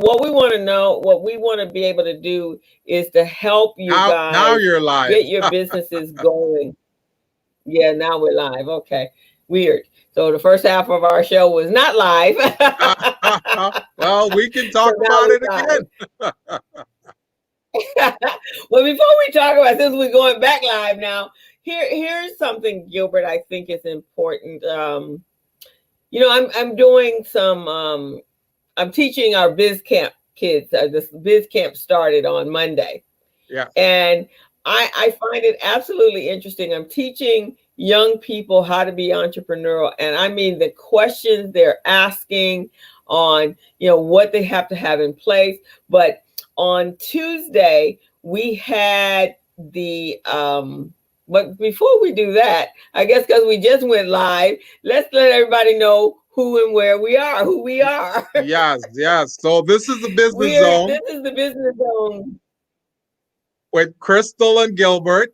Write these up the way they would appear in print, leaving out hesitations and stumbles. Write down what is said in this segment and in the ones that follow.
what we want to know, what we want to be able to do is to help you Now guys you're live. get your businesses going. Yeah, now we're live. Okay. Weird. So the first half of our show was not live. Well, we can So talk now about we're it live. again. Well, before we talk about, since we're going back live now, here's something, Gilbert, I think is important. I'm doing some I'm teaching our biz camp kids. This biz camp started on Monday. Yeah. And I find it absolutely interesting. I'm teaching young people how to be entrepreneurial. And I mean, the questions they're asking on, what they have to have in place. But on Tuesday, we had but before we do that, I guess because we just went live, let's let everybody know who and where we are, who we are. Yes. So this is the Business Zone. This is the Business Zone with Crystal and Gilbert.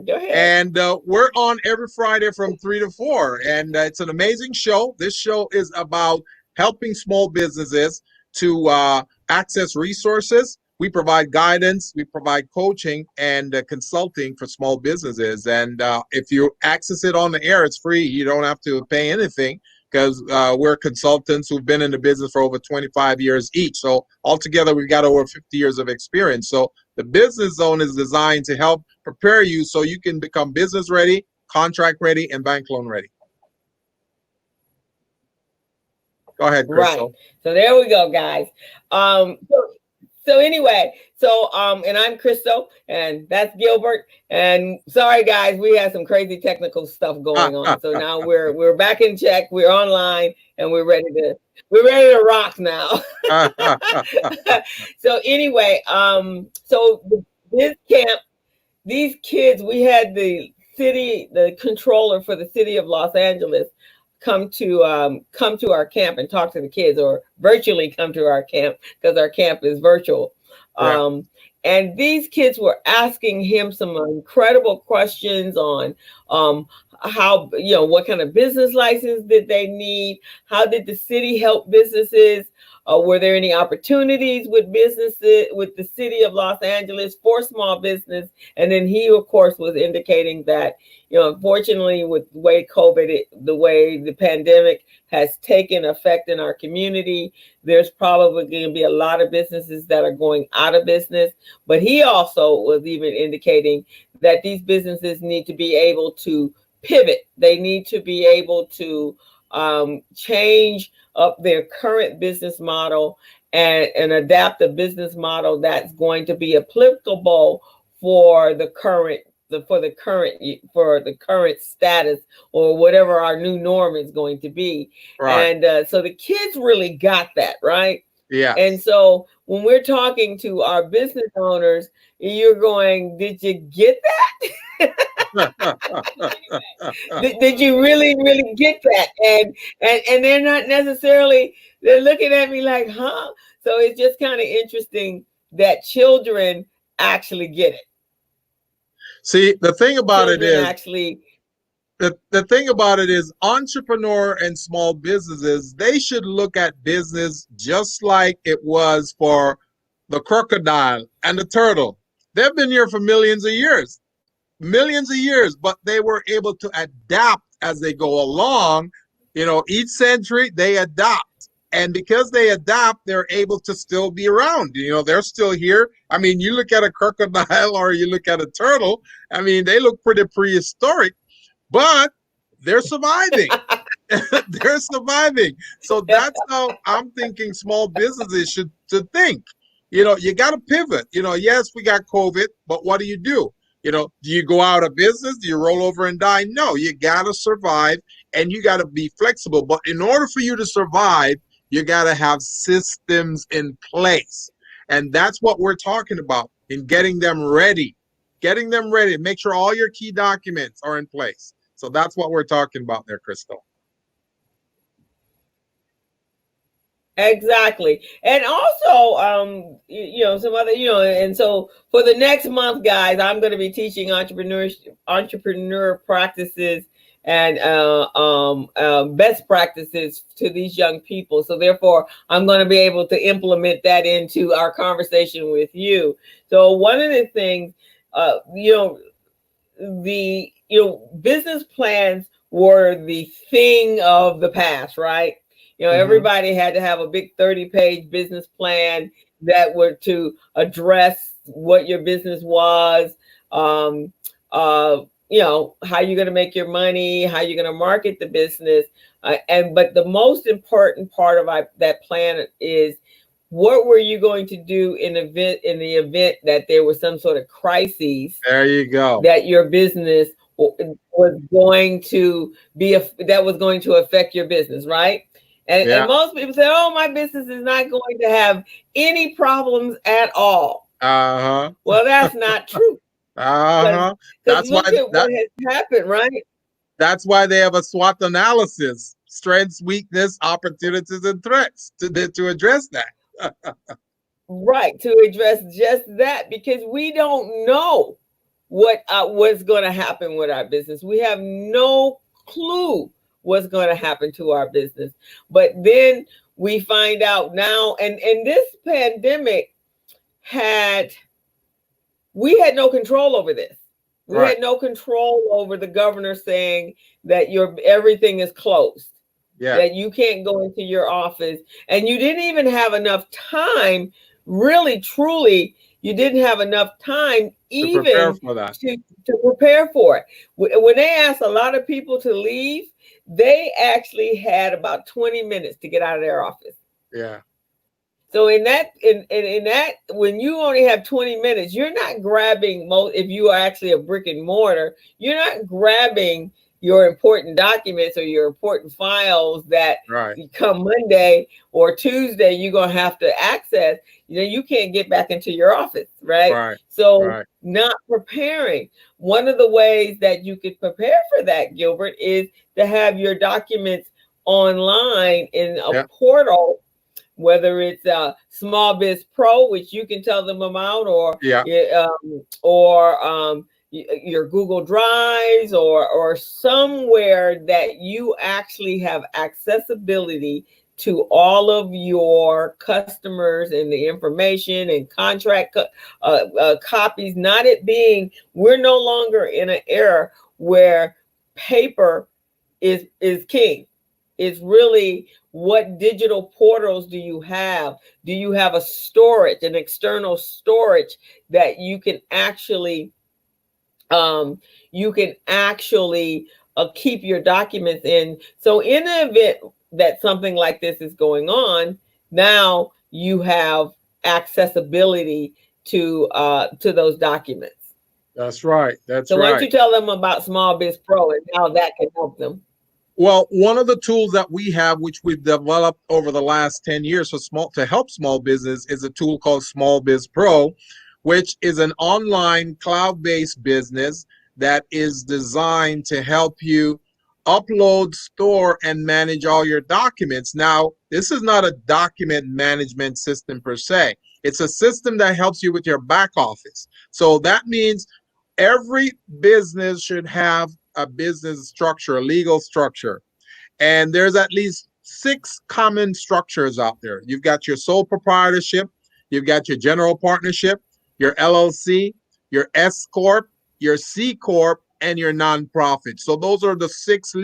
Go ahead. And we're on every Friday from 3 to 4. And it's an amazing show. This show is about helping small businesses to access resources. We provide guidance, we provide coaching and consulting for small businesses. And if you access it on the air, it's free. You don't have to pay anything because we're consultants who've been in the business for over 25 years each. So altogether, we've got over 50 years of experience. So the Business Zone is designed to help prepare you so you can become business ready, contract ready, and bank loan ready. Go ahead, Crystal. Right. So there we go, guys. So anyway, and I'm Crystal, and that's Gilbert. And sorry, guys, we had some crazy technical stuff going on. So now we're back in check. We're online, and we're ready to rock now. So anyway, so this camp, these kids, we had the controller for the city of Los Angeles come to our camp and talk to the kids, or virtually come to our camp because our camp is virtual. Right. And these kids were asking him some incredible questions on how, what kind of business license did they need? How did the city help businesses? Were there any opportunities with businesses, with the city of Los Angeles for small business? And then he, of course, was indicating that, unfortunately, with the way the way the pandemic has taken effect in our community, there's probably going to be a lot of businesses that are going out of business. But he also was even indicating that these businesses need to be able to pivot. They need to be able to change up their current business model and adapt a business model that's going to be applicable for the current status, or whatever our new norm is going to be. Right. And so the kids really got that, right? Yeah. And so when we're talking to our business owners, you're going, did you get that? Did you really get that? And they're not necessarily, they're looking at me like, huh? So it's just kind of interesting that children actually get it. See, the thing about children it is actually the thing about it is entrepreneur and small businesses, they should look at business just like it was for the crocodile and the turtle. They've been here for millions of years, but they were able to adapt as they go along. Each century they adapt. And because they adapt, they're able to still be around. They're still here. I mean, you look at a crocodile or you look at a turtle, I mean, they look pretty prehistoric, but they're surviving. They're surviving. So that's how I'm thinking small businesses should think. You got to pivot. Yes, we got COVID, but what do? Do you go out of business? Do you roll over and die? No, you got to survive and you got to be flexible. But in order for you to survive, you got to have systems in place. And that's what we're talking about in getting them ready. Make sure all your key documents are in place. So that's what we're talking about there, Crystal. Exactly. And also, some other, and so for the next month, guys, I'm going to be teaching entrepreneur practices and best practices to these young people. So therefore, I'm going to be able to implement that into our conversation with you. So one of the things, business plans were the thing of the past, right? Everybody had to have a big 30-page business plan that were to address what your business was, how you're going to make your money, how you're going to market the business. But the most important part of that plan is, what were you going to do in the event that there was some sort of crisis? There you go. That your business was going to affect your business, right? And most people say, "Oh, my business is not going to have any problems at all." Well, that's not true. That's look at what has happened, right? That's why they have a SWOT analysis: strengths, weakness, opportunities, and threats to address that. Right, to address just that, because we don't know what's going to happen with our business. We have no clue what's going to happen to our business. But then we find out now, and this pandemic we had no control over this. We had no control over the governor saying that everything is closed. Yeah. That you can't go into your office, and you didn't even have enough time. Really, truly, you didn't have enough time even to prepare for it. When they asked a lot of people to leave, they actually had about 20 minutes to get out of their office. Yeah. So in that, when you only have 20 minutes, you're not grabbing if you are actually a brick and mortar, you're not grabbing your important documents or your important files that come Monday or Tuesday, you're going to have to access. You can't get back into your office, right? So not preparing. One of the ways that you could prepare for that, Gilbert, is to have your documents online in a portal, whether it's Small Biz Pro, which you can tell them about, or your Google Drives, or somewhere that you actually have accessibility to all of your customers and the information and contract copies. Not it being, we're no longer in an era where paper is king. It's really, what digital portals do you have? Do you have a storage, an external storage that you can actually keep your documents in? So in the event that something like this is going on, now you have accessibility to those documents. That's right. So why don't you tell them about Small Biz Pro and how that can help them? Well, one of the tools that we have, which we've developed over the last 10 years to help small business, is a tool called Small Biz Pro, which is an online cloud-based business that is designed to help you upload, store, and manage all your documents. Now, this is not a document management system per se. It's a system that helps you with your back office. So that means every business should have a business structure, a legal structure. And there's at least 6 common structures out there. You've got your sole proprietorship, you've got your general partnership, your LLC, your S Corp, your C Corp, and your nonprofit. So those are the 6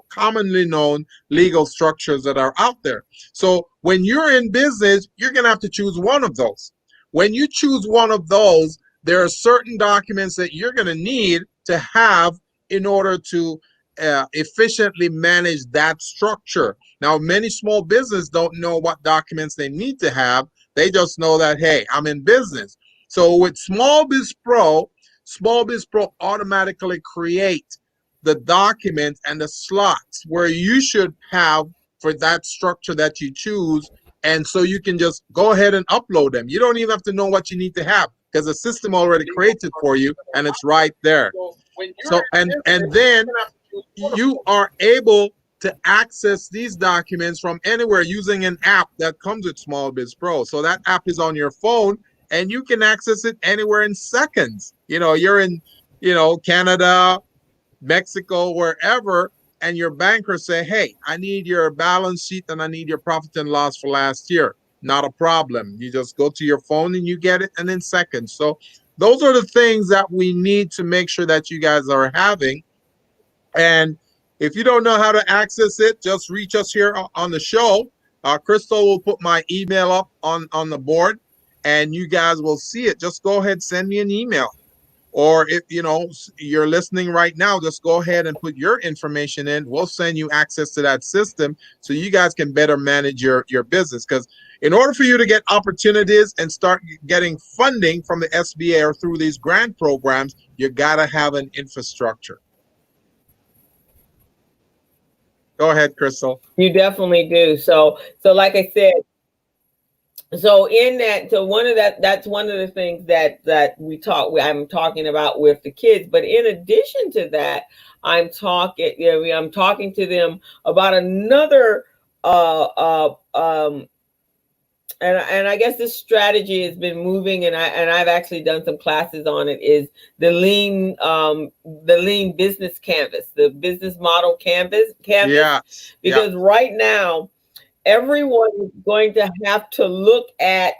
commonly known legal structures that are out there. So when you're in business, you're going to have to choose one of those. When you choose one of those, there are certain documents that you're going to need to have in order to efficiently manage that structure. Now, many small businesses don't know what documents they need to have. They just know that, hey, I'm in business. So with Small Biz Pro automatically create the documents and the slots where you should have for that structure that you choose. And so you can just go ahead and upload them. You don't even have to know what you need to have, because the system already creates it for you and it's right there. So and then you are able to access these documents from anywhere using an app that comes with Small Biz Pro. So that app is on your phone and you can access it anywhere in seconds. You're in, Canada, Mexico, wherever, and your banker say, hey, I need your balance sheet and I need your profit and loss for last year. Not a problem. You just go to your phone and you get it, and in seconds. So those are the things that we need to make sure that you guys are having. And if you don't know how to access it, just reach us here on the show. Crystal will put my email up on the board, and you guys will see it. Just go ahead, send me an email. Or if you're listening right now, just go ahead and put your information in. We'll send you access to that system so you guys can better manage your business. Because in order for you to get opportunities and start getting funding from the SBA or through these grant programs, you gotta have an infrastructure. Go ahead, Crystal. You definitely do. So like I said, so in that, so that's one of the things that I'm talking about with the kids. But in addition to that, I'm talking to them about another and I guess this strategy has been moving, and I've actually done some classes on it, is the lean business canvas, the business model canvas. Yeah. Because right now everyone is going to have to look at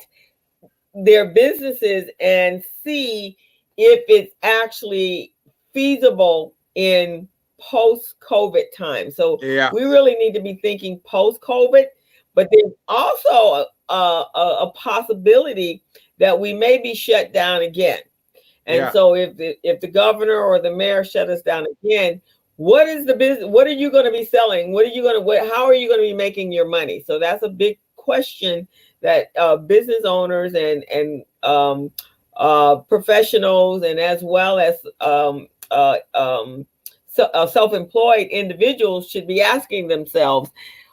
their businesses and see if it's actually feasible in post-COVID time. So we really need to be thinking post-COVID, but there's also a possibility that we may be shut down again. And so if the governor or the mayor shut us down again, what is the business? What are you going to be selling? How are you going to be making your money? So that's a big question that business owners and professionals, and as well as self-employed individuals should be asking themselves,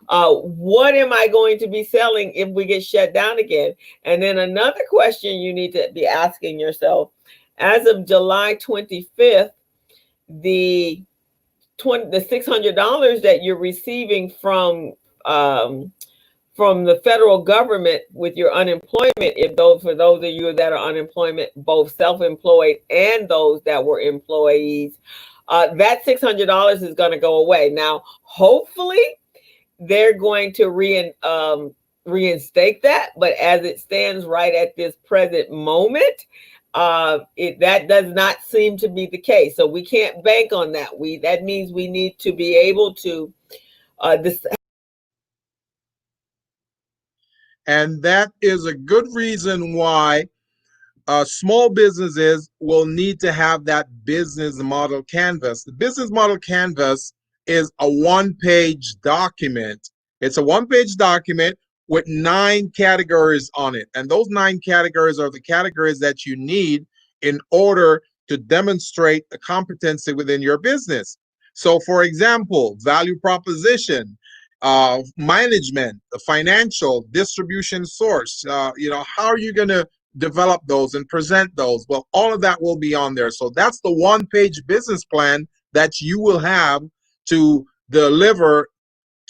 what am I going to be selling if we get shut down again? And then another question you need to be asking yourself, as of July 25th, the $600 that you're receiving from the federal government with your unemployment, for those of you that are unemployment, both self-employed and those that were employees, that $600 is going to go away. Now, hopefully, they're going to reinstate that, but as it stands right at this present moment, that does not seem to be the case. So we can't bank on that. That means we need to be able to and that is a good reason why small businesses will need to have that business model canvas. The business model canvas is a one-page document. It's a one-page document with 9 categories on it. And those 9 categories are the categories that you need in order to demonstrate the competency within your business. So, for example, value proposition, management, the financial, distribution source, how are you going to develop those and present those? Well, all of that will be on there. So that's the one-page business plan that you will have to deliver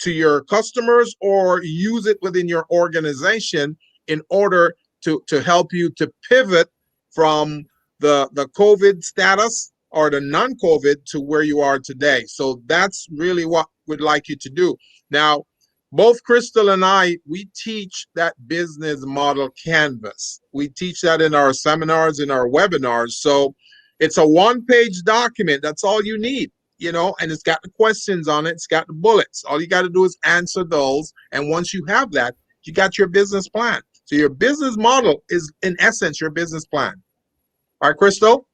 to your customers or use it within your organization in order to help you to pivot from the COVID status or the non-COVID to where you are today. So that's really what we'd like you to do. Now, both Crystal and I, we teach that business model canvas. We teach that in our seminars, in our webinars. So it's a one-page document. That's all you need, and it's got the questions on it. It's got the bullets. All you got to do is answer those. And once you have that, you got your business plan. So your business model is, in essence, your business plan. All right, Crystal?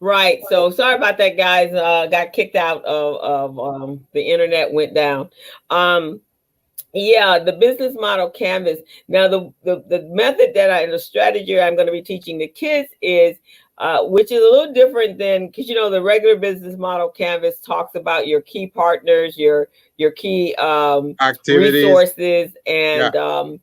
Right. So sorry about that, guys. Got kicked out of the internet went down. Yeah, the business model canvas. Now, the method the strategy I'm going to be teaching the kids is, which is a little different than, because the regular business model canvas talks about your key partners, your key activities, resources, and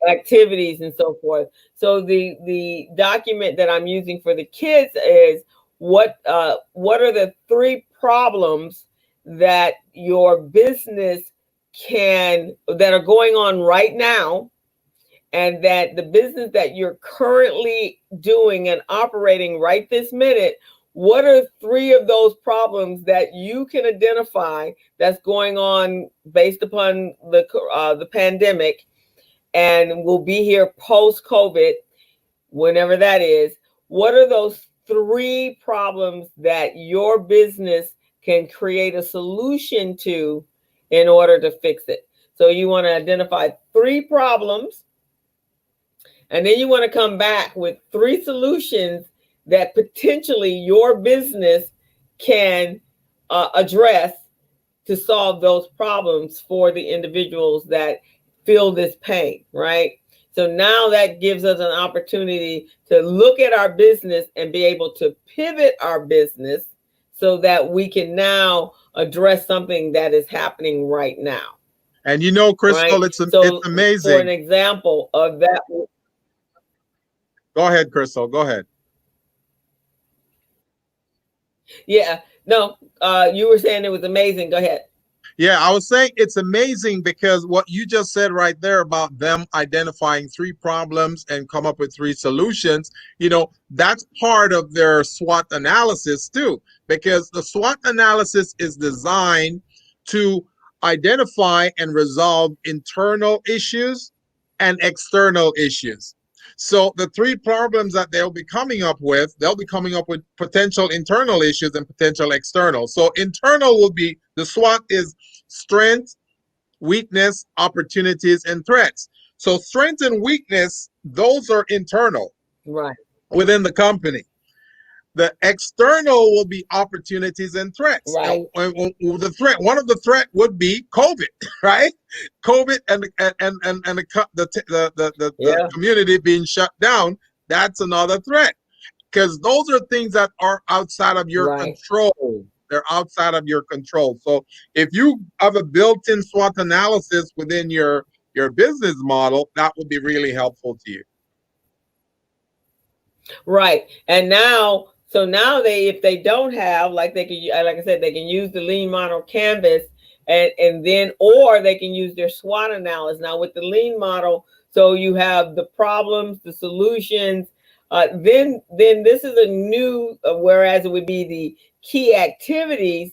activities and so forth. So the document that I'm using for the kids is what are the 3 problems that your business that are going on right now, and that the business that you're currently doing and operating right this minute, what are 3 of those problems that you can identify that's going on based upon the pandemic and will be here post COVID, whenever that is? What are those 3 problems that your business can create a solution to in order to fix it? So you want to identify 3 problems, and then you want to come back with 3 solutions that potentially your business can address to solve those problems for the individuals that feel this pain, right? So now that gives us an opportunity to look at our business and be able to pivot our business so that we can now address something that is happening right now. And you know, Crystal, right? it's So amazing. For an example of that. Go ahead, Crystal. Go ahead. Yeah, no, you were saying it was amazing. Go ahead. Yeah, I was saying it's amazing because what you just said right there about them identifying 3 problems and come up with 3 solutions, you know, that's part of their SWOT analysis too, because the SWOT analysis is designed to identify and resolve internal issues and external issues. So the 3 problems that they'll be coming up with potential internal issues and potential external. So internal will be, the SWOT is strength, weakness, opportunities, and threats. So strength and weakness, those are internal, right, within the company. The external will be opportunities and threats. Right. And one of the threat would be COVID, right? COVID and the community being shut down. That's another threat, because those are things that are outside of your control. They're outside of your control. So if you have a built-in SWOT analysis within your business model, that would be really helpful to you. Right. And now, so now if they don't have, like they can, like I said, they can use the lean model canvas, and then, or they can use their SWOT analysis. Now with the lean model, so you have the problems, the solutions, then this is a new, whereas it would be the key activities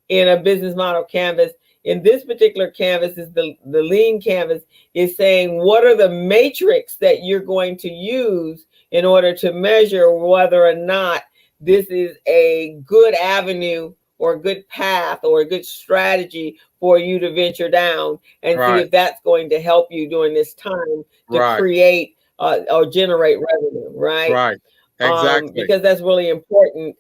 in a business model canvas. In this particular canvas is the lean canvas is saying, what are the matrix that you're going to use in order to measure whether or not this is a good avenue or a good path or a good strategy for you to venture down and see if that's going to help you during this time to create or generate revenue, right? Right, exactly. Because that's really important.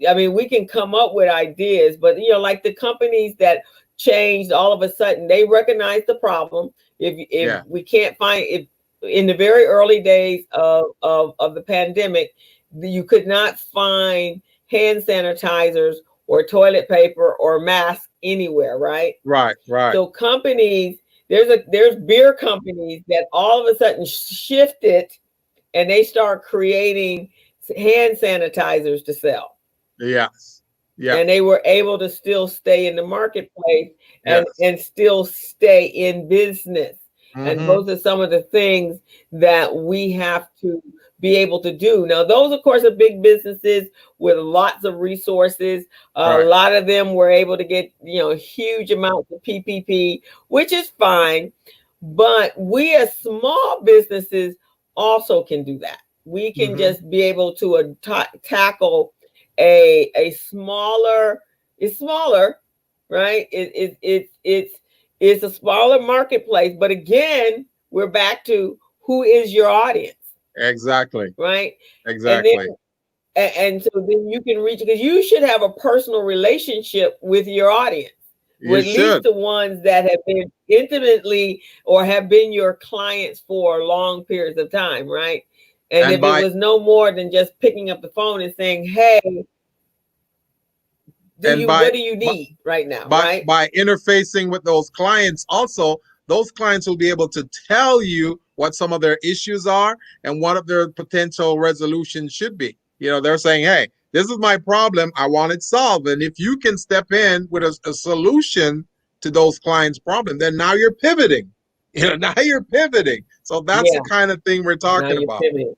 I mean, we can come up with ideas, but you know, like the companies that changed all of a sudden, they recognize the problem. If we can't find it in the very early days of the pandemic, you could not find hand sanitizers or toilet paper or masks anywhere, right? Right. So companies, there's beer companies that all of a sudden shifted and they start creating hand sanitizers to sell. Yes. Yeah. And they were able to still stay in the marketplace and still stay in business. And those are some of the things that we have to be able to do. Now, those, of course, are big businesses with lots of resources. A lot of them were able to get, you know, huge amounts of PPP, which is fine. But we as small businesses also can do that. We can just be able to tackle a smaller, it's smaller, right? It's a smaller marketplace, but again, we're back to who is your audience. Exactly. Right. Exactly. And so then you can reach, because you should have a personal relationship with your audience. With at least the ones that have been intimately or have been your clients for long periods of time, right? And if it was no more than just picking up the phone and saying, hey, what do you need right now? Right? By interfacing with those clients, also, those clients will be able to tell you what some of their issues are and what of their potential resolutions should be. You know, they're saying, hey, this is my problem, I want it solved. And if you can step in with a solution to those clients' problem, then now you're pivoting. Now you're pivoting. So that's the Yeah, kind of thing we're now talking you're about. pivoting.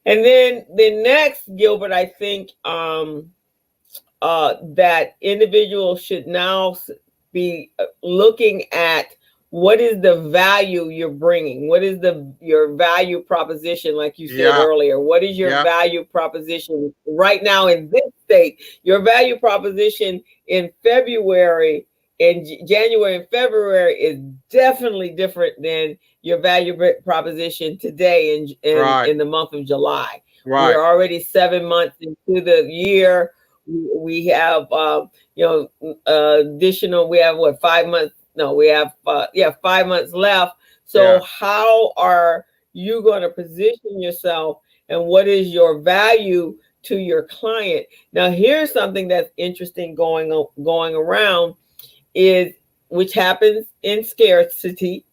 And then the next, Gilbert, I think that individuals should now be looking at what is the value you're bringing, what is your value proposition, like you said earlier. What is your value proposition right now in this state? Your value proposition in February, in January and February, is definitely different than your value proposition today in the month of July. We're already 7 months into the year. We have additional, we have what, 5 months? No, we have 5 months left. So how are you going to position yourself, and what is your value to your client? Now, here's something that's interesting going around, is, which happens in scarcity,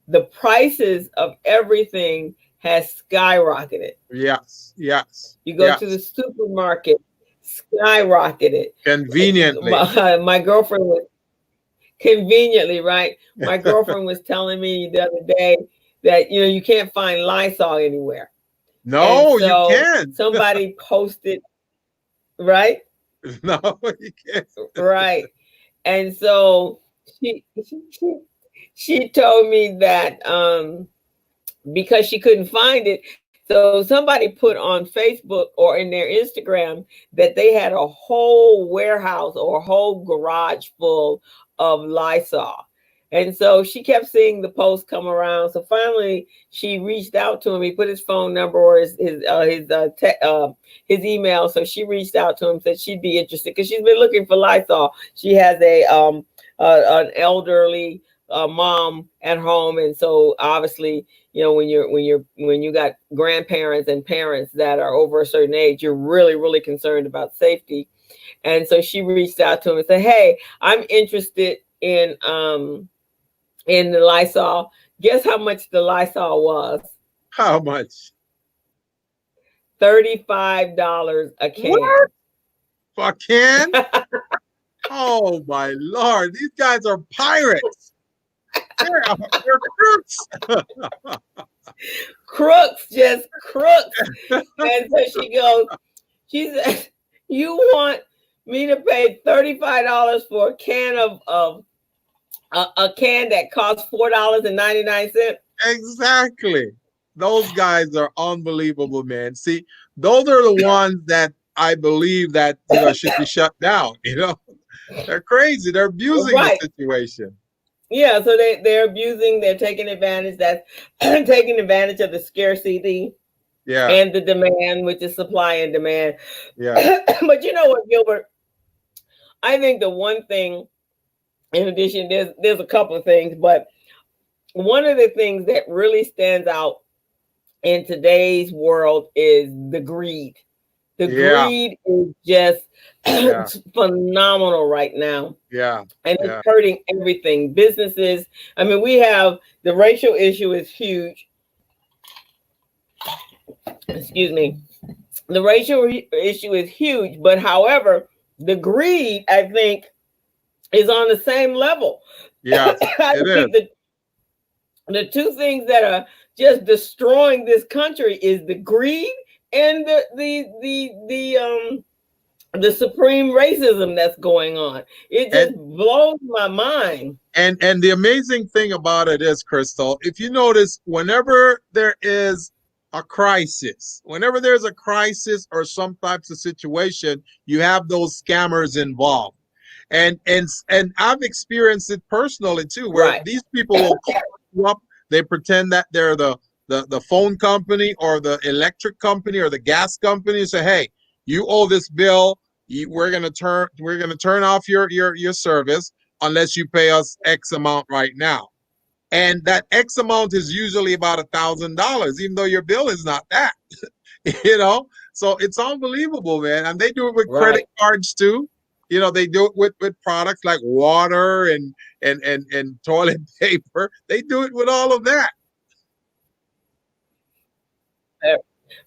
the prices of everything has skyrocketed. Yes. You go to the supermarket, skyrocketed. Conveniently. My girlfriend was conveniently, right? My girlfriend was telling me the other day that you can't find Lysol anywhere. No, you can't. Somebody posted, right? No, you can't. Right. And so she told me that because she couldn't find it. So somebody put on Facebook or in their Instagram that they had a whole warehouse or a whole garage full of Lysol. And so she kept seeing the post come around. So finally she reached out to him. He put his phone number or his email. So she reached out to him, said she'd be interested because she's been looking for Lysol. She has an elderly mom at home, and so obviously, when you got grandparents and parents that are over a certain age, you're really concerned about safety. And so she reached out to him and said, "Hey, I'm interested in the Lysol." Guess how much the Lysol was? How much? $35 a can. What? For a can? Oh my Lord! These guys are pirates. They're crooks. Crooks, just crooks. And so she said, "You want me to pay $35 for a can of a can that costs $4.99? Exactly. Those guys are unbelievable, man. See, those are the ones that I believe that should be shut down. They're crazy. They're abusing the situation. Yeah, so they're abusing, they're taking advantage, that's taking advantage of the scarcity and the demand, which is supply and demand. But you know what, Gilbert? I think the one thing, in addition, there's a couple of things, but one of the things that really stands out in today's world is the greed. The greed is just phenomenal right now. And it's hurting everything. Businesses, I mean, we have the racial issue is huge. Excuse me. The racial issue is huge, but however, the greed, I think, is on the same level. Yeah, it is. The two things that are just destroying this country is the greed and the supreme racism that's going on. It just blows my mind. And the amazing thing about it is, Crystal, if you notice, whenever there is a crisis, whenever there's a crisis or some types of situation, you have those scammers involved. And I've experienced it personally too, where these people will call you up, they pretend that they're the phone company or the electric company or the gas company, and say, "Hey, you owe this bill. We're gonna turn off your service unless you pay us X amount right now." And that X amount is usually about $1,000, even though your bill is not that. So it's unbelievable, man. And they do it with credit cards too. They do it with products like water and toilet paper. They do it with all of that.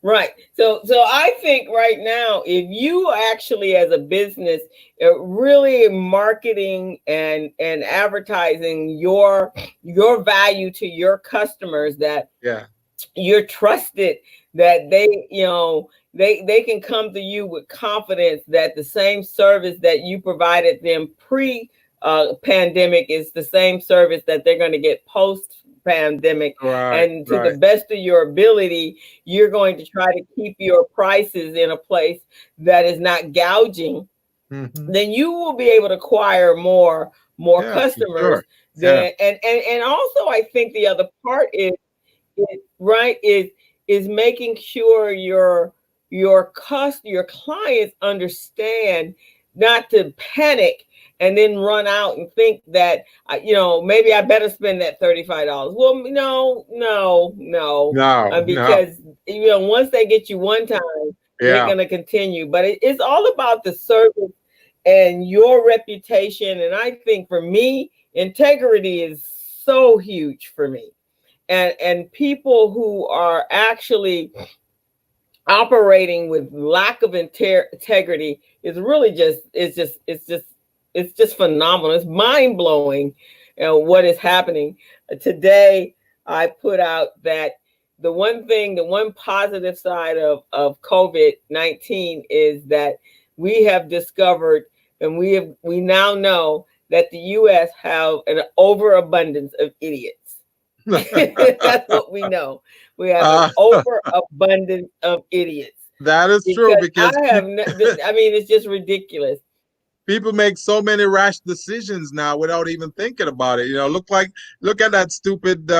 Right. So I think right now, if you actually, as a business, really marketing and advertising your value to your customers, that Yeah. you're trusted, that they can come to you with confidence that the same service that you provided them pre pandemic is the same service that they're going to get post pandemic. Right. And to the Right. best of your ability, you're going to try to keep your prices in a place that is not gouging. Hmm. Then you will be able to acquire more Yeah, for customers. sure. Yeah. Than and also, I think the other part is right is making sure your clients understand not to panic and then run out and think that maybe I better spend that $35. Well, no, No, no. because once they get you one time, they're Yeah. going to continue. But it's all about the service and your reputation. And I think for me, integrity is so huge for me. And people who are actually operating with lack of integrity is really just phenomenal. It's mind blowing, what is happening today. I put out that the one positive side of COVID-19 is that we have discovered, and we now know that the U.S. have an overabundance of idiots. That's what we know. We have an uh, overabundance of idiots, that is true because because I mean, it's just ridiculous. people make so many rash decisions now without even thinking about it. Look at that stupid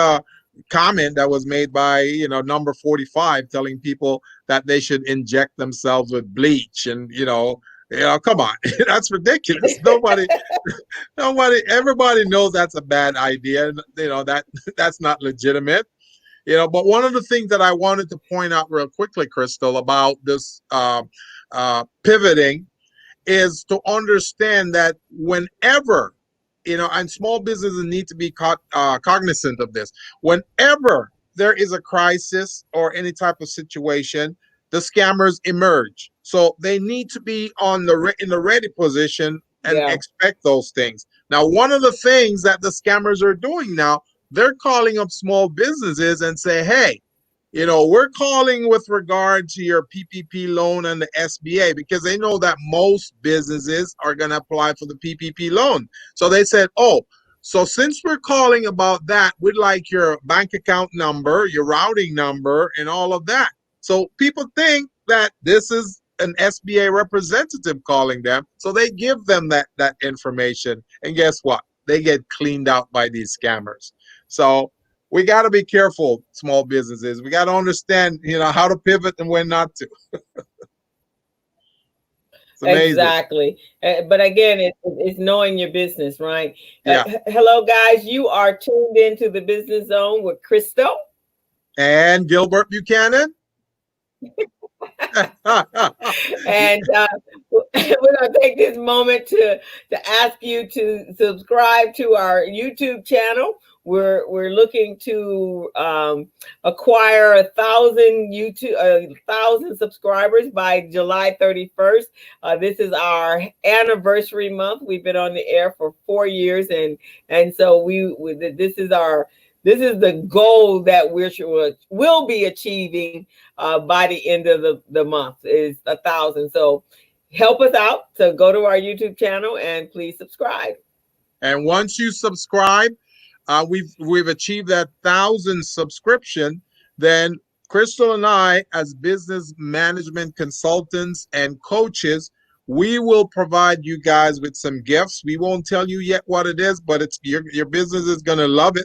comment that was made by number 45, telling people that they should inject themselves with bleach, and come on. That's ridiculous. Nobody, everybody knows that's a bad idea. That that's not legitimate. But one of the things that I wanted to point out real quickly, Crystal, about this pivoting, is to understand that whenever, and small businesses need to be cognizant of this, whenever there is a crisis or any type of situation, the scammers emerge. So they need to be in the ready position and Yeah. expect those things. Now, one of the things that the scammers are doing now, they're calling up small businesses and say, hey, we're calling with regard to your PPP loan and the SBA, because they know that most businesses are going to apply for the PPP loan. So they said, oh, so since we're calling about that, we'd like your bank account number, your routing number, and all of that. So people think that this is an SBA representative calling them. So they give them that information. And guess what? They get cleaned out by these scammers. So we got to be careful, small businesses. We got to understand, how to pivot and when not to. It's amazing. Exactly. But again, it's knowing your business, right? Yeah. Hello, guys. You are tuned into the Business Zone with Crystal And Gilbert Buchanan. and we're going to take this moment to ask you to subscribe to our YouTube channel. We're looking to acquire 1,000 subscribers by July 31st. This is our anniversary month. We've been on the air for 4 years, and so this is the goal that we'll be achieving by the end of the month, is 1,000. So help us out. So go to our YouTube channel and please subscribe. And once you subscribe, we've achieved that 1,000 subscription. Then Crystal and I, as business management consultants and coaches, we will provide you guys with some gifts. We won't tell you yet what it is, but it's your business is going to love it.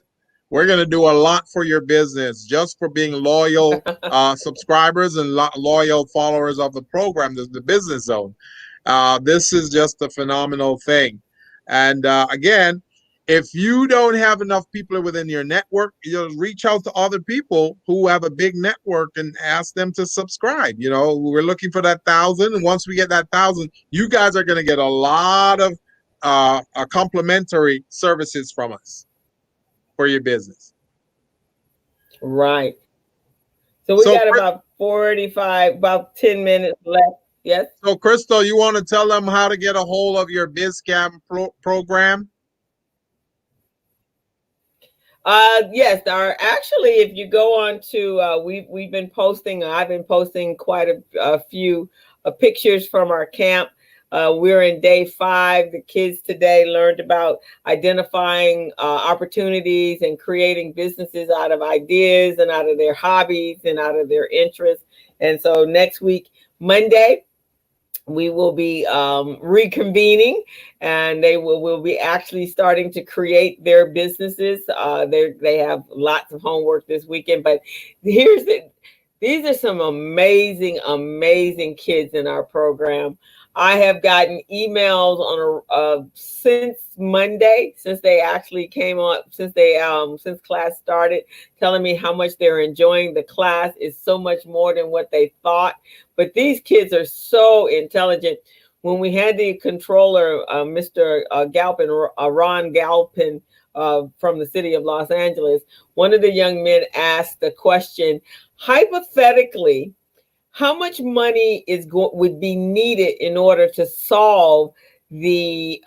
We're going to do a lot for your business just for being loyal subscribers and loyal followers of the program, the Business Zone. This is just a phenomenal thing. And again, if you don't have enough people within your network, reach out to other people who have a big network and ask them to subscribe. We're looking for that 1,000. And once we get that 1,000, you guys are going to get a lot of complimentary services from us for your business. Right. So we So, got about 45, about 10 minutes left. Yes. so Crystal, you want to tell them how to get a hold of your BizCamp program? Yes, our actually, if you go on to we've been posting. I've been posting quite a few pictures from our camp. We're in day 5. The kids today learned about identifying opportunities and creating businesses out of ideas and out of their hobbies and out of their interests. And so next week, Monday, we will be reconvening, and they will be actually starting to create their businesses. They have lots of homework this weekend, but here's the these are some amazing kids in our program. I have gotten emails on since Monday, since they actually came on, since class started, telling me how much they're enjoying the class. Is so much more than what they thought. But these kids are so intelligent. When we had the controller, Mr. Galpin, Ron Galpin, from the city of Los Angeles, one of the young men asked the question, hypothetically, how much money would be needed in order to solve the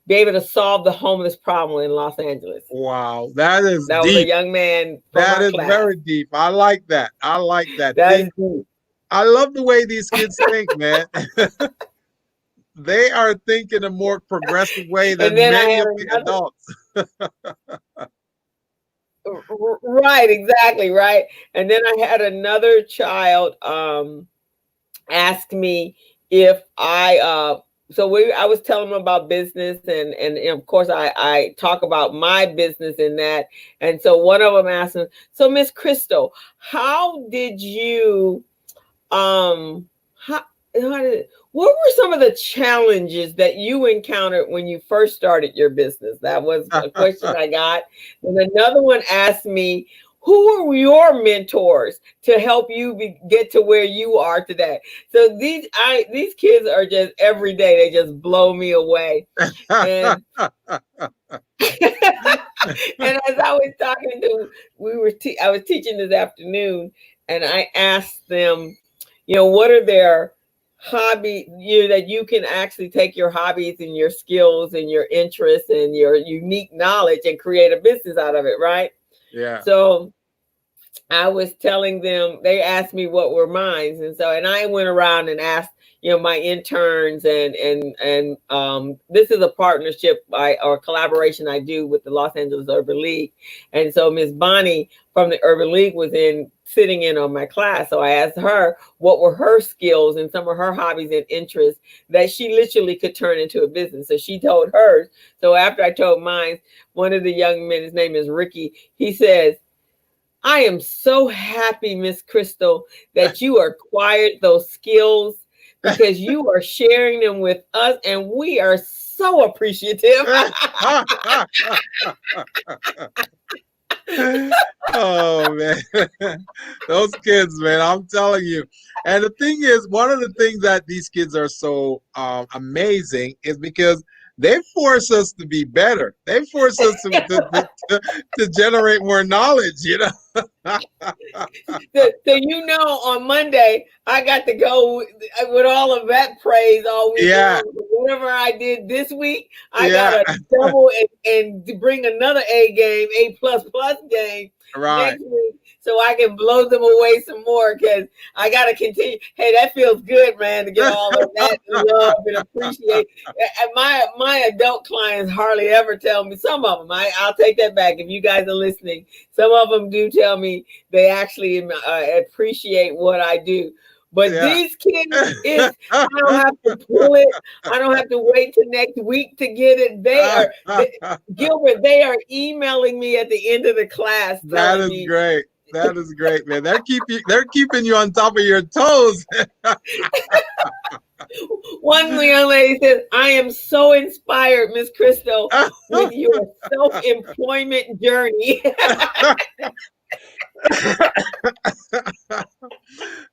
be able to solve the homeless problem in Los Angeles? Wow, that is That was a deep. young man from That our is class. very deep. I like that. I like that. That See, is deep. I love the way these kids think, man. They are thinking a more progressive way And than then I many had of the another. adults. Right, exactly, right. And then I had another child ask me if I was telling them about business, and of course I talk about my business in that. And so one of them asked me, so Miss Crystal, how did you how, what were some of the challenges that you encountered when you first started your business? That was a question I got. And another one asked me, who were your mentors to help you get to where you are today? So these kids are just every day, they just blow me away. And and as I was talking to, I was teaching this afternoon, and I asked them, what are their hobby, that you can actually take your hobbies and your skills and your interests and your unique knowledge and create a business out of it, right? Yeah. So I was telling them, they asked me what were mine. And I went around and asked, my interns, and this is a partnership or collaboration I do with the Los Angeles Urban League. And so Miss Bonnie from the Urban League was sitting in on my class. So I asked her what were her skills and some of her hobbies and interests that she literally could turn into a business. So she told hers. So after I told mine, one of the young men, his name is Ricky, he says, I am so happy, Miss Crystal, that you acquired those skills, because you are sharing them with us, and we are so appreciative. Oh man, those kids, man, I'm telling you. And the thing is, one of the things that these kids are so amazing is because they force us to be better. They force us to generate more knowledge, So on Monday, I got to go with all of that praise all week Yeah. long. Whatever I did this week, I Yeah. got a double and to bring another A game, A++ game Right. next week, so I can blow them away some more, because I got to continue. Hey, that feels good, man, to get all of that love and appreciate. And my adult clients hardly ever tell me. Some of them, I'll take that back. If you guys are listening, some of them do tell me they actually appreciate what I do. But Yeah. these kids, I don't have to pull it. I don't have to wait till next week to get it. Gilbert, they are emailing me at the end of the class. That is great. That is great, man. They're keeping you on top of your toes. One young lady says, I am so inspired, Miss Crystal, with your self-employment journey.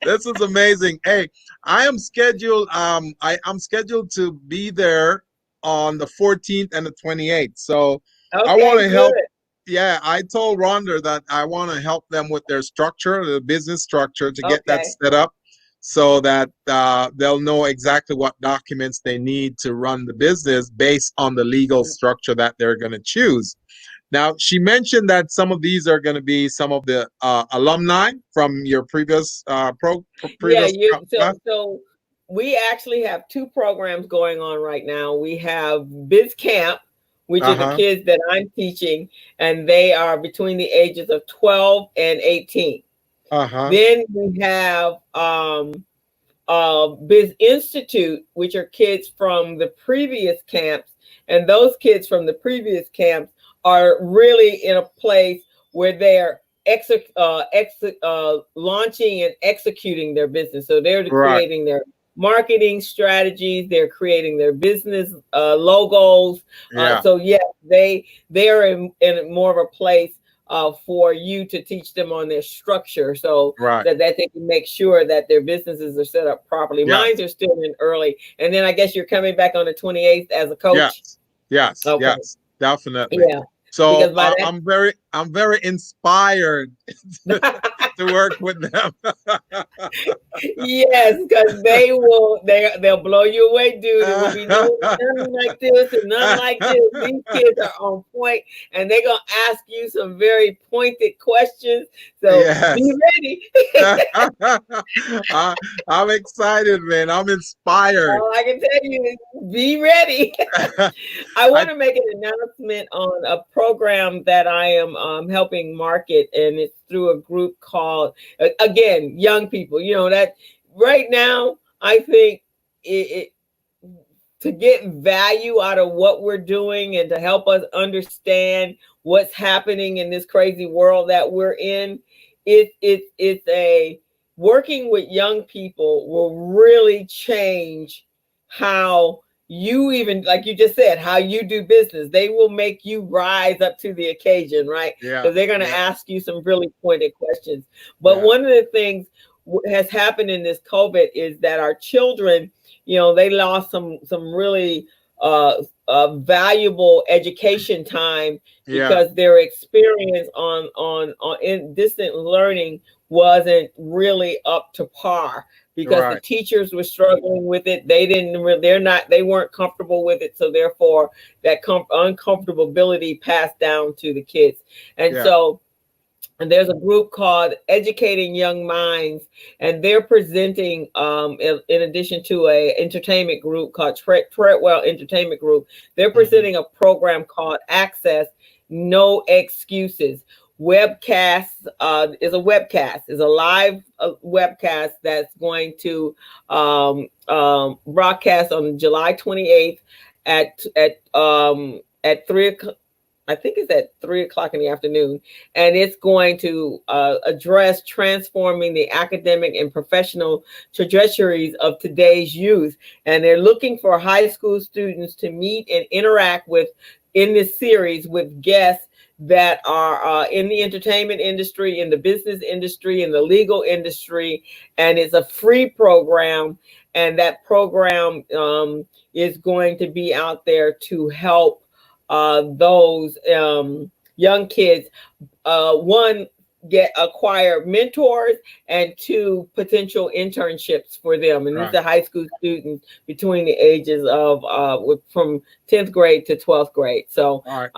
This is amazing. Hey, I'm scheduled to be there on the 14th and the 28th. So Okay, I want to help. good. yeah, I told Rhonda that I want to help them with their structure, the business structure, to get that Okay. set up so that they'll know exactly what documents they need to run the business based on the legal structure that they're going to choose. Now, she mentioned that some of these are going to be some of the alumni from your previous Yeah, previous you class. so we actually have two programs going on right now. We have Biz Camp, which are the Uh-huh. kids that I'm teaching, and they are between the ages of 12 and 18. Uh-huh. Then we have Biz Institute, which are kids from the previous camps, and those kids from the previous camps are really in a place where they're launching and executing their business. So they're Right. creating their marketing strategies, they're creating their business logos. Yeah. So yes, they're in more of a place for you to teach them on their structure, so Right. that they can make sure that their businesses are set up properly. Yes. Mines are still in early, and then I guess you're coming back on the 28th as a coach. Yes. Yes. Okay, Yes. Definitely. yeah, So because by I'm very inspired that. to work with them. Yes, because they'll blow you away, dude. It will be nothing like this and nothing like this. These kids are on point, and they're gonna ask you some very pointed questions. So be Yes. ready. I'm excited, man. I'm inspired. All I can tell you is be ready. I I want to make an announcement on a program that I am helping market, and it's through a group called, again, young people. You know, that right now, I think to get value out of what we're doing and to help us understand what's happening in this crazy world that we're in, it's a working with young people will really change how you, even like you just said, how you do business. They will make you rise up to the occasion, right? Yeah. Because they're going to Yeah. ask you some really pointed questions. But Yeah. one of the things has happened in this COVID is that our children, you know, they lost some really valuable education time Yeah. because their experience on in distant learning wasn't really up to par, because the Right. teachers were struggling with it. They weren't comfortable with it, so therefore that uncomfortability passed down to the kids. And Yeah. so, and there's a group called Educating Young Minds, and they're presenting, in addition to a entertainment group called Treadwell Entertainment Group, they're presenting a program called Access No Excuses. Webcast is a live webcast that's going to broadcast on July 28th at 3 o'clock. I think it's at 3 o'clock in the afternoon, and it's going to address transforming the academic and professional trajectories of today's youth. And they're looking for high school students to meet and interact with in this series with guests that are in the entertainment industry, in the business industry, in the legal industry, and it's a free program. And that program is going to be out there to help those young kids, one, acquire mentors, and two, potential internships for them. And these Right. are high school students between the ages of from 10th grade to 12th grade. So All right.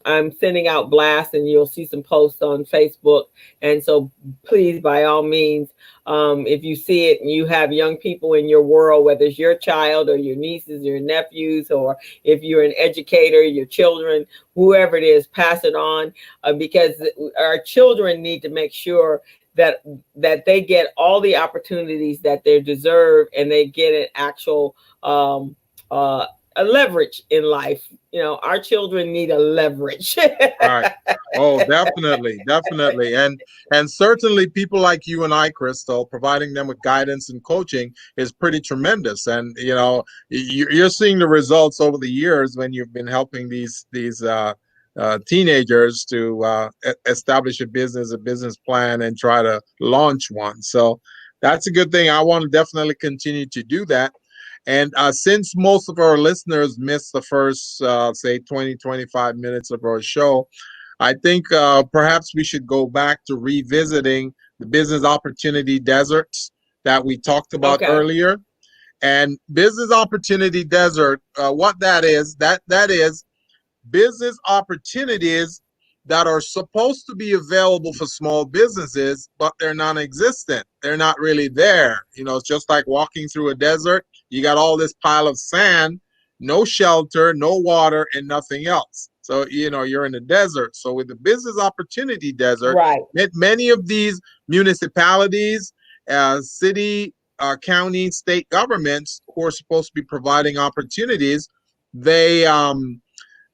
I'm sending out blasts, and you'll see some posts on Facebook. And so please, by all means, if you see it and you have young people in your world, whether it's your child or your nieces, your nephews, or if you're an educator, your children, whoever it is, pass it on, because our children need to make sure that they get all the opportunities that they deserve, and they get an actual a leverage in life. You know, our children need a leverage. Right. Oh, definitely, definitely, and certainly people like you and I, Crystal, providing them with guidance and coaching is pretty tremendous. And you know, you're seeing the results over the years when you've been helping these teenagers to establish a business plan, and try to launch one. So that's a good thing. I want to definitely continue to do that. And since most of our listeners missed the first, say, 20, 25 minutes of our show, I think perhaps we should go back to revisiting the business opportunity deserts that we talked about Okay. earlier. And business opportunity desert, what that is, that is business opportunities that are supposed to be available for small businesses, but they're non-existent. They're not really there. You know, it's just like walking through a desert. You got all this pile of sand, no shelter, no water, and nothing else. So, you know, you're in the desert. So with the business opportunity desert, Right. many of these municipalities, city, county, state governments who are supposed to be providing opportunities, they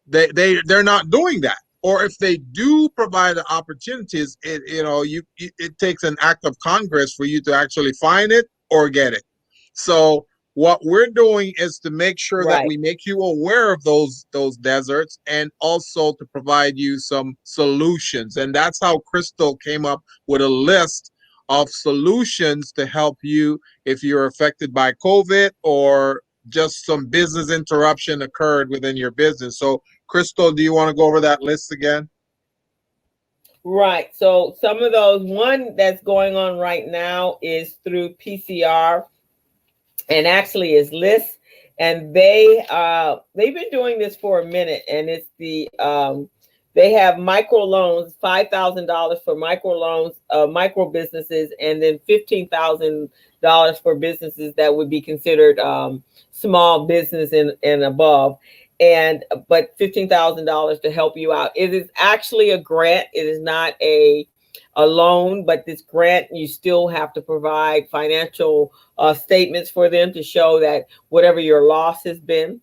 they're not doing that. Or if they do provide opportunities, it takes an act of Congress for you to actually find it or get it. So what we're doing is to make sure that Right. we make you aware of those deserts, and also to provide you some solutions. And that's how Crystal came up with a list of solutions to help you if you're affected by COVID, or just some business interruption occurred within your business. So Crystal, do you want to go over that list again? Right. So some of those, one that's going on right now is through PCR, and actually is List, and they've been doing this for a minute, and it's they have micro loans, $5,000 for micro loans, micro businesses, and then $15,000 for businesses that would be considered small business and above. And but $15,000 to help you out. It is actually a grant. It is not a loan, but this grant, you still have to provide financial statements for them to show that whatever your loss has been.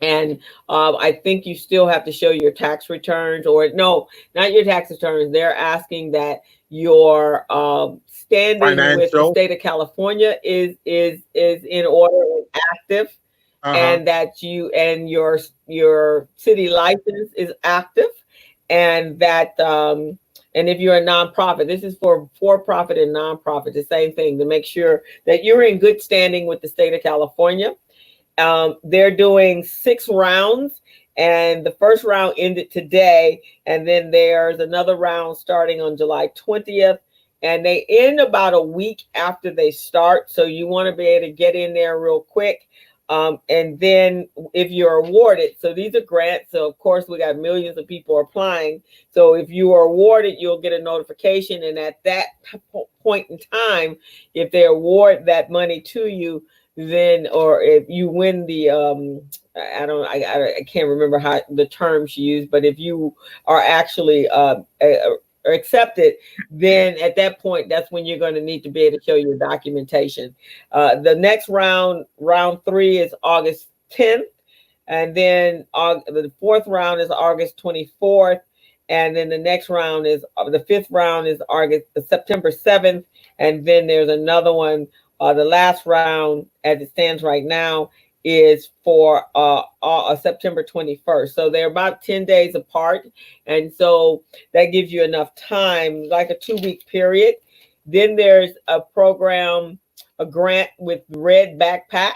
And I think you still have to show your tax returns, or no, not your tax returns. They're asking that your standing with the Financial. state of California is in order and active, Uh-huh. and that you and your city license is active, and that and if you're a nonprofit, this is for profit and nonprofit, the same thing, to make sure that you're in good standing with the state of California. They're doing 6 rounds, and the first round ended today, and then there's another round starting on July 20th, and they end about a week after they start. So you want to be able to get in there real quick. And then if you're awarded, so these are grants. So of course we got millions of people applying. So if you are awarded, you'll get a notification. And at that point in time, if they award that money to you, then, or if you win the, I can't remember how the term she used, but if you are actually accepted, then at that point, that's when you're going to need to be able to show your documentation. The next round 3 is August 10th. And then the 4th round is August 24th. And then the next round is the 5th round is September 7th. And then there's another one. The last round, as it stands right now, is for September 21st. So they're about 10 days apart. And so that gives you enough time, like a 2-week period. Then there's a program, a grant with Red Backpack.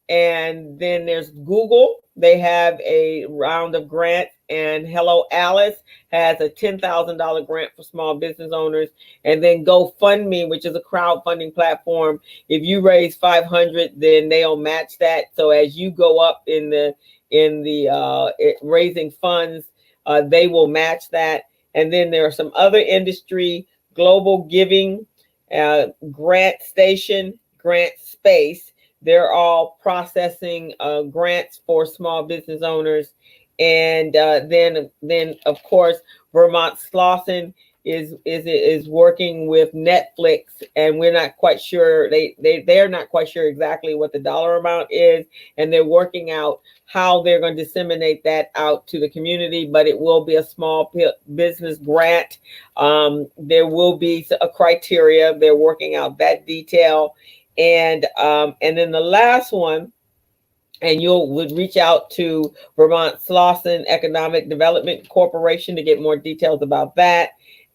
And then there's Google. They have a round of grants, and Hello Alice has a $10,000 grant for small business owners. And then GoFundMe, which is a crowdfunding platform, if you raise 500, then they'll match that. So as you go up in the raising funds, they will match that. And then there are some other industry, Global Giving, Grant Station, Grant Space. They're all processing grants for small business owners. And then of course, Vermont Slauson is working with Netflix, and we're not quite sure, they're not quite sure exactly what the dollar amount is, and they're working out how they're going to disseminate that out to the community. But it will be a small business grant. There will be a criteria. They're working out that detail. And then the last one, and you would reach out to Vermont Slauson Economic Development Corporation to get more details about that.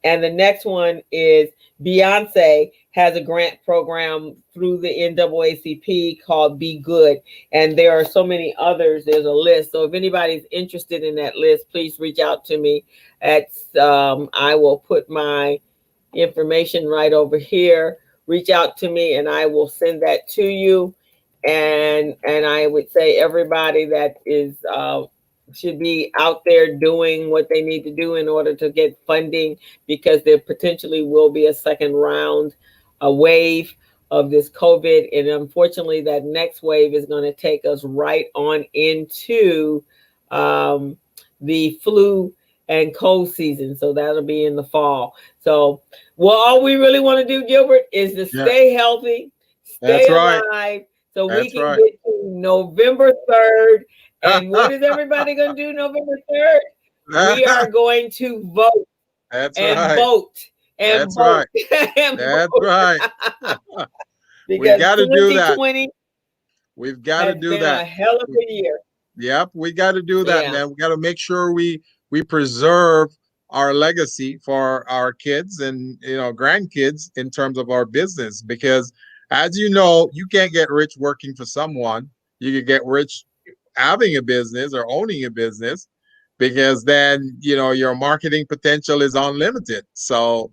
And the next one is Beyonce has a grant program through the NAACP called Be Good. And there are so many others. There's a list. So if anybody's interested in that list, please reach out to me. I will put my information right over here. Reach out to me and I will send that to you. And I would say everybody that is should be out there doing what they need to do in order to get funding, because there potentially will be a second round, a wave of this COVID. And unfortunately, that next wave is going to take us right on into the flu and cold season. So that'll be in the fall. So, well, all we really want to do, Gilbert, is to stay healthy, stay alive, so we can get to November 3rd. And what is everybody going to do November 3rd? We are going to vote. Vote. And That's vote. Right. And That's vote. Right. Because we got to do that. We've got to do that. A hell of a year. Yep, we got to do that, man. We got to make sure we preserve our legacy for our kids and grandkids in terms of our business, because as you know, you can't get rich working for someone. You can get rich having a business or owning a business, because then your marketing potential is unlimited. So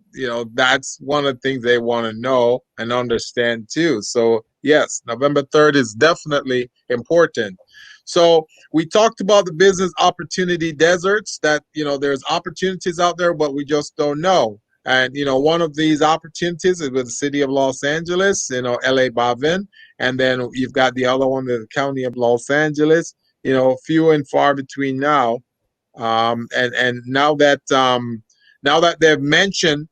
that's one of the things they want to know and understand too. So yes, November 3rd is definitely important. So we talked about the business opportunity deserts, that there's opportunities out there, but we just don't know. And one of these opportunities is with the city of Los Angeles, LA Bavin, and then you've got the other one, the county of Los Angeles. Few and far between now. And now that they've mentioned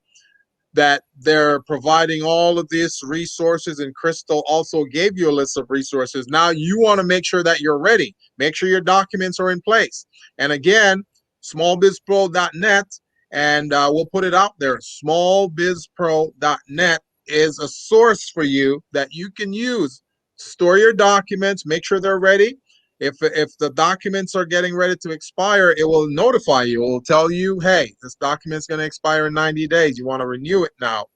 that they're providing all of these resources, and Crystal also gave you a list of resources, now you want to make sure that you're ready. Make sure your documents are in place. And again, smallbizpro.net, and we'll put it out there. Smallbizpro.net is a source for you that you can use. Store your documents, make sure they're ready. If the documents are getting ready to expire, it will notify you. It will tell you, hey, this document's going to expire in 90 days. You want to renew it now.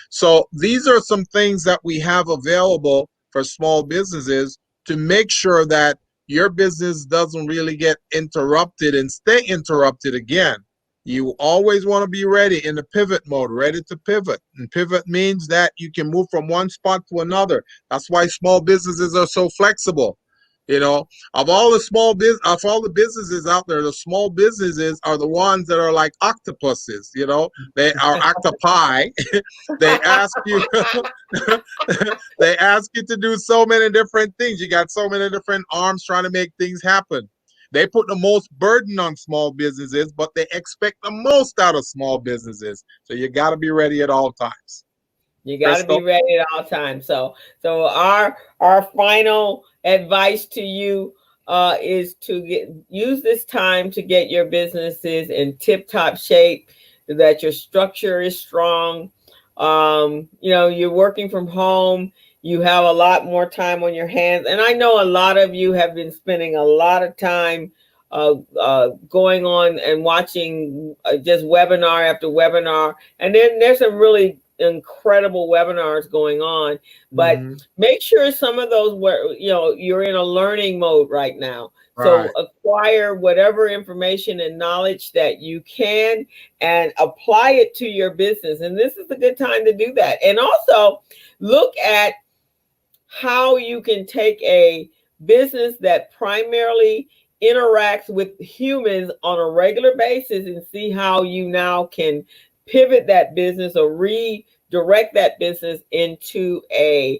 So these are some things that we have available for small businesses to make sure that your business doesn't really get interrupted and stay interrupted again. You always want to be ready in the pivot mode, ready to pivot. And pivot means that you can move from one spot to another. That's why small businesses are so flexible. Of all the businesses out there, the small businesses are the ones that are like octopuses. They are octopi. They ask you, they ask you to do so many different things. You got so many different arms trying to make things happen. They put the most burden on small businesses, but they expect the most out of small businesses. So you got to be ready at all times. You got to be ready at all times. So our final advice to you is to use this time to get your businesses in tip-top shape, that your structure is strong. You're working from home. You have a lot more time on your hands. And I know a lot of you have been spending a lot of time going on and watching just webinar after webinar. And then there's some really incredible webinars going on, but make sure some of those where you're in a learning mode right now. So acquire whatever information and knowledge that you can and apply it to your business. And this is a good time to do that. And also look at how you can take a business that primarily interacts with humans on a regular basis and see how you now can pivot that business or redirect that business into a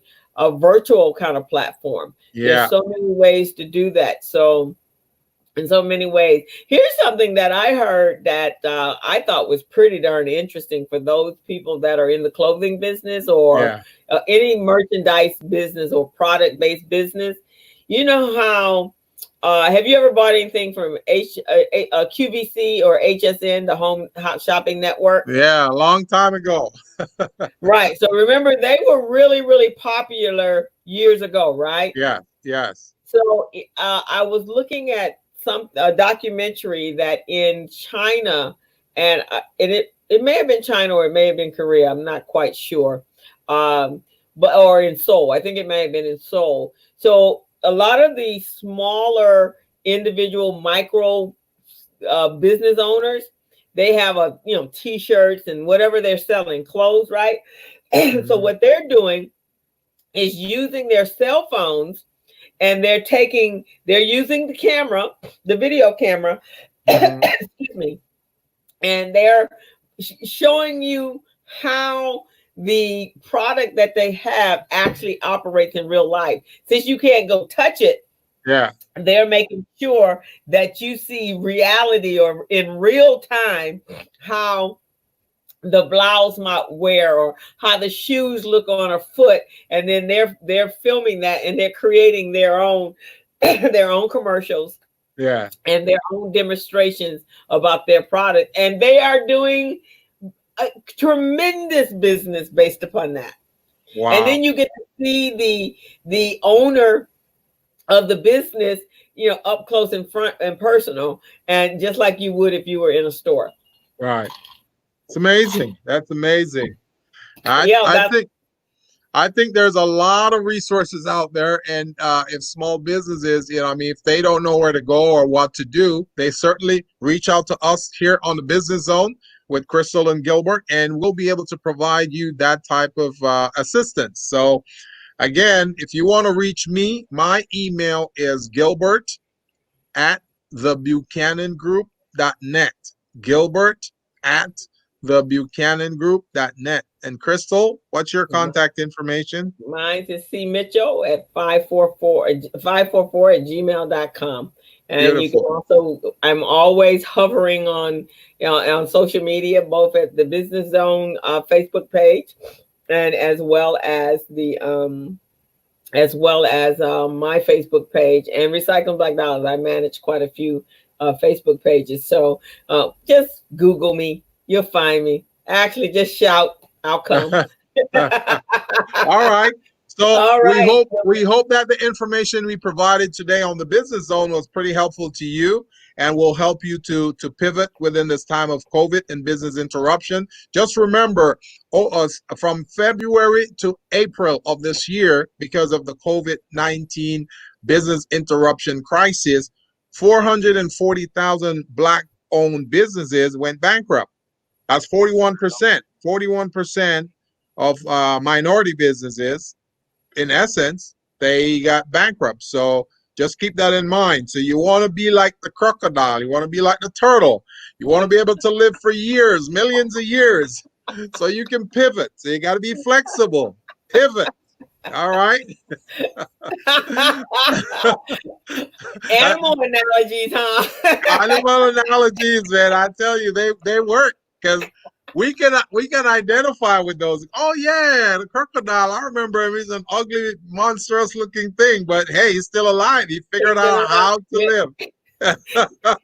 virtual kind of platform. There's so many ways to do that. So in so many ways, here's something that I heard that I thought was pretty darn interesting for those people that are in the clothing business or any merchandise business or product-based business. You know how have you ever bought anything from QVC or HSN, the Home Shopping Network? Yeah, a long time ago. Right. So remember, they were really, really popular years ago, right? Yeah. Yes. So I was looking at a documentary that in China, and it may have been China or it may have been Korea. I'm not quite sure. but or in Seoul. I think it may have been in Seoul. So a lot of the smaller individual micro business owners, they have t-shirts and whatever they're selling, clothes, right? So what they're doing is using their cell phones, and they're using the camera, the video camera, excuse me, and they're showing you how the product that they have actually operates in real life. Since you can't go touch it, yeah, they're making sure that you see reality or in real time how the blouse might wear or how the shoes look on a foot, and then they're filming that, and they're creating their own their own commercials, yeah, and their own demonstrations about their product, and they are doing a tremendous business based upon that. wow, And then you get to see the owner of the business, up close and front and personal, and just like you would if you were in a store. right. It's amazing. That's amazing. Yeah, I think there's a lot of resources out there, and if small businesses, I mean, if they don't know where to go or what to do, they certainly reach out to us here on the Business Zone with Crystal and Gilbert, and we'll be able to provide you that type of assistance. So again, if you want to reach me, my email is Gilbert at thebuchanangroup.net. Gilbert at thebuchanangroup.net. And Crystal, what's your contact information? Mine is C Mitchell at 544 at gmail.com. And Beautiful. you can also, I'm always hovering on, on social media, both at the Business Zone Facebook page, and as well as my Facebook page, and Recycling Black Dollars. I manage quite a few Facebook pages. So just Google me. You'll find me. Actually, just shout. I'll come. All right. So All right. we hope that the information we provided today on the Business Zone was pretty helpful to you, and will help you to pivot within this time of COVID and business interruption. Just remember, from February to April of this year, because of the COVID-19 business interruption crisis, 440,000 Black-owned businesses went bankrupt. That's 41%. 41% of minority businesses, in essence, they got bankrupt. So just keep that in mind. So you want to be like the crocodile. You want to be like the turtle. You want to be able to live for years, millions of years, so you can pivot. So you got to be flexible. Pivot. All right. Animal analogies, huh? Animal analogies, man. I tell you, they work, because we can identify with those. Oh yeah, the crocodile. I remember him. He's an ugly, monstrous looking thing, but hey, he's still alive. He figured out how to live. Yeah,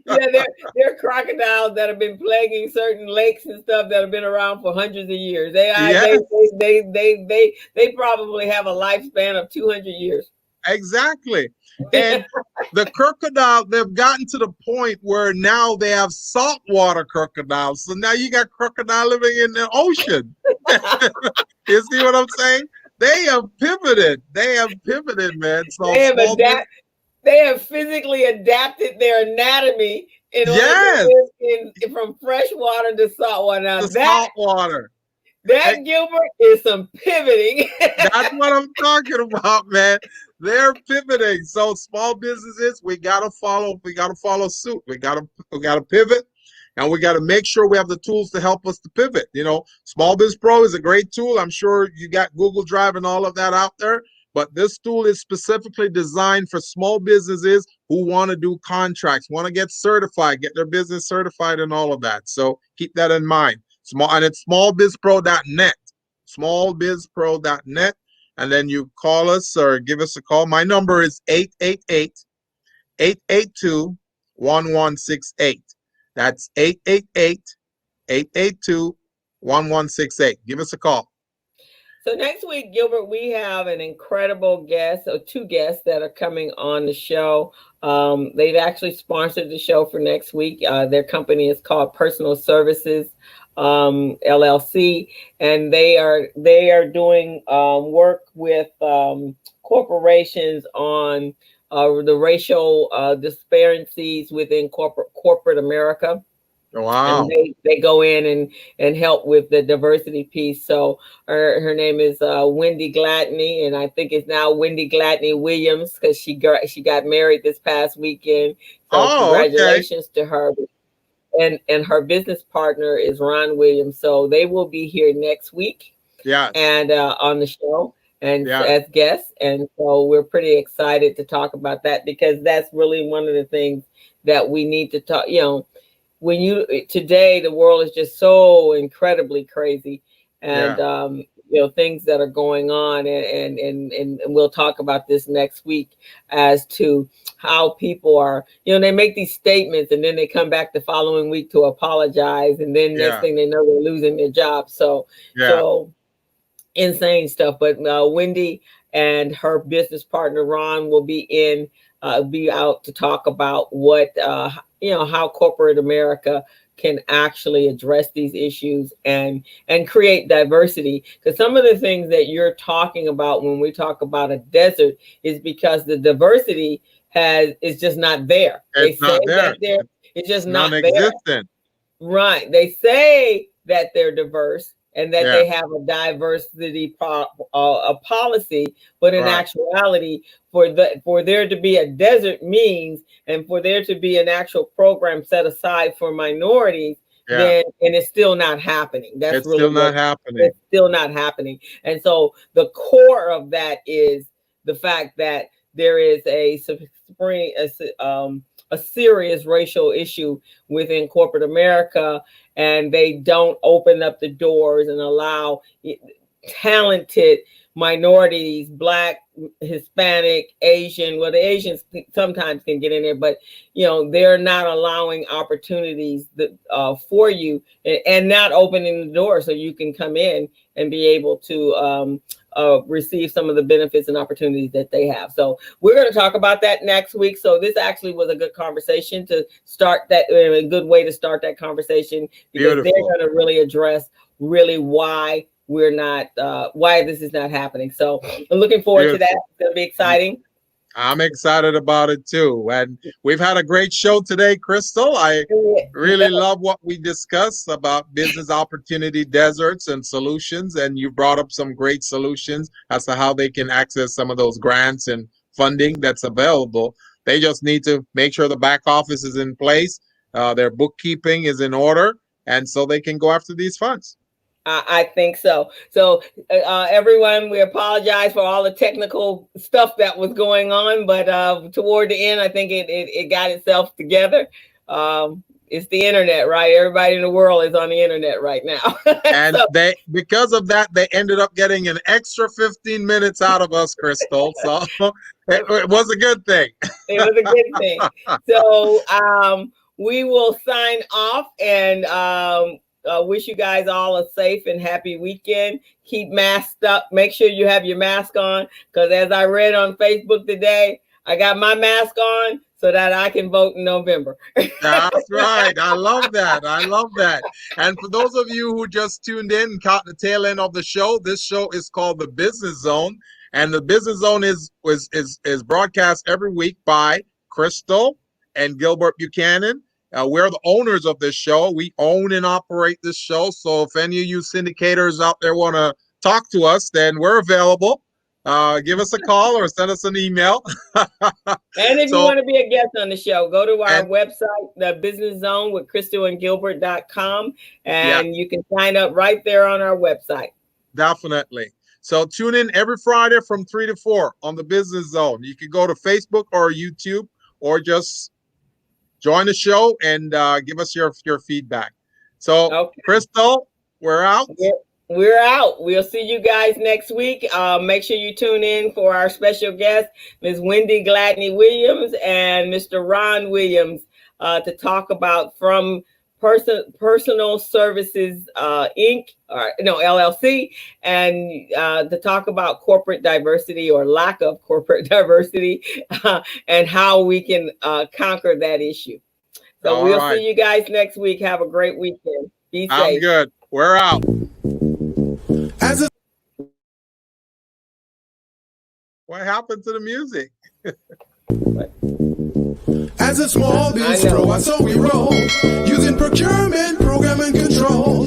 there are crocodiles that have been plaguing certain lakes and stuff that have been around for hundreds of years. They probably have a lifespan of 200 years. Exactly. And the crocodile, they've gotten to the point where now they have saltwater crocodiles. So now you got crocodile living in the ocean. You see what I'm saying? They have pivoted. Man. So they have physically adapted their anatomy in order to live from fresh water to salt water. Now salt water. That, Gilbert, is some pivoting. That's what I'm talking about, man. They're pivoting. So small businesses, we gotta follow suit. We gotta pivot, and we gotta make sure we have the tools to help us to pivot. Small Biz Pro is a great tool. I'm sure you got Google Drive and all of that out there. But this tool is specifically designed for small businesses who want to do contracts, want to get certified, get their business certified, and all of that. So keep that in mind. It's smallbizpro.net. Smallbizpro.net. And then you call us or give us a call. My number is 888-882-1168. That's 888-882-1168. Give us a call. So next week, Gilbert, we have an incredible guest, or two guests that are coming on the show. They've actually sponsored the show for next week. Their company is called Personal Services LLC, and they are doing work with corporations on the racial disparities within corporate America. Wow. And they go in and help with the diversity piece. So her name is Wendy Gladney, and I think it's now Wendy Gladney Williams, because she got married this past weekend. So congratulations to her. And her business partner is Ron Williams. So they will be here next week. Yes. And on the show and as guests. And so we're pretty excited to talk about that, because that's really one of the things that we need to talk, today the world is just so incredibly crazy, and things that are going on, and we'll talk about this next week as to how people are, they make these statements and then they come back the following week to apologize, and then next thing they know, they're losing their job. So insane stuff. But Wendy and her business partner Ron will be out to talk about what how corporate America can actually address these issues and create diversity. Because some of the things that you're talking about when we talk about a desert is because the diversity is just not there. It's not there. It's just non-existent. There. Right. They say that they're diverse and that they have a diversity policy, but in actuality, for there to be a desert means, and for there to be an actual program set aside for minorities, then and it's still not happening. It's still not happening. And so the core of that is the fact that there is a serious racial issue within corporate America, and they don't open up the doors and allow talented minorities, Black, Hispanic, Asian. Well, the Asians sometimes can get in there, but they're not allowing opportunities for you, and not opening the door so you can come in and be able to receive some of the benefits and opportunities that they have. So we're going to talk about that next week. So this actually was a good conversation to start that, a good way to start that conversation, because they're going to really address why we're not, why this is not happening. So I'm looking forward to that. It's going to be exciting. I'm excited about it too. And we've had a great show today, Crystal. I really love what we discussed about business opportunity deserts and solutions. And you brought up some great solutions as to how they can access some of those grants and funding that's available. They just need to make sure the back office is in place, their bookkeeping is in order, and so they can go after these funds. I think so. So everyone, we apologize for all the technical stuff that was going on, but toward the end, I think it got itself together. It's the internet, right? Everybody in the world is on the internet right now. And because of that, they ended up getting an extra 15 minutes out of us, Crystal. So it was a good thing. It was a good thing. So we will sign off and wish you guys all a safe and happy weekend. Keep masked up. Make sure you have your mask on, because as I read on Facebook today, I got my mask on so that I can vote in November. That's right. I love that. I love that. And for those of you who just tuned in and caught the tail end of the show, this show is called the Business Zone. And the Business Zone is broadcast every week by Crystal and Gilbert Buchanan. We're the owners of this show. We own and operate this show. So if any of you syndicators out there want to talk to us, then we're available. Give us a call or send us an email. And if you want to be a guest on the show, go to our website, the Business Zone with CrystalAndGilbert.com, and you can sign up right there on our website. Definitely. So tune in every Friday from 3 to 4 on the Business Zone. You can go to Facebook or YouTube, or just join the show and give us your feedback. So, Crystal, we're out. We're out. We'll see you guys next week. Make sure you tune in for our special guest, Ms. Wendy Gladney Williams and Mr. Ron Williams, to talk about from Personal Services Inc. or no LLC, and to talk about corporate diversity or lack of corporate diversity and how we can conquer that issue. So we'll see you guys next week. Have a great weekend. Be safe. I'm good. We're out. What happened to the music? As a small business grower, so we roll, using procurement, program, and control.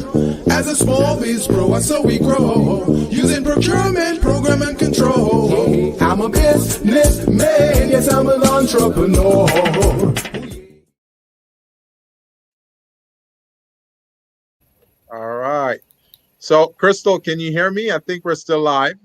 As a small business grower, so we grow, using procurement, program, and control. I'm a businessman, yes, I'm an entrepreneur. All right. So, Crystal, can you hear me? I think we're still live.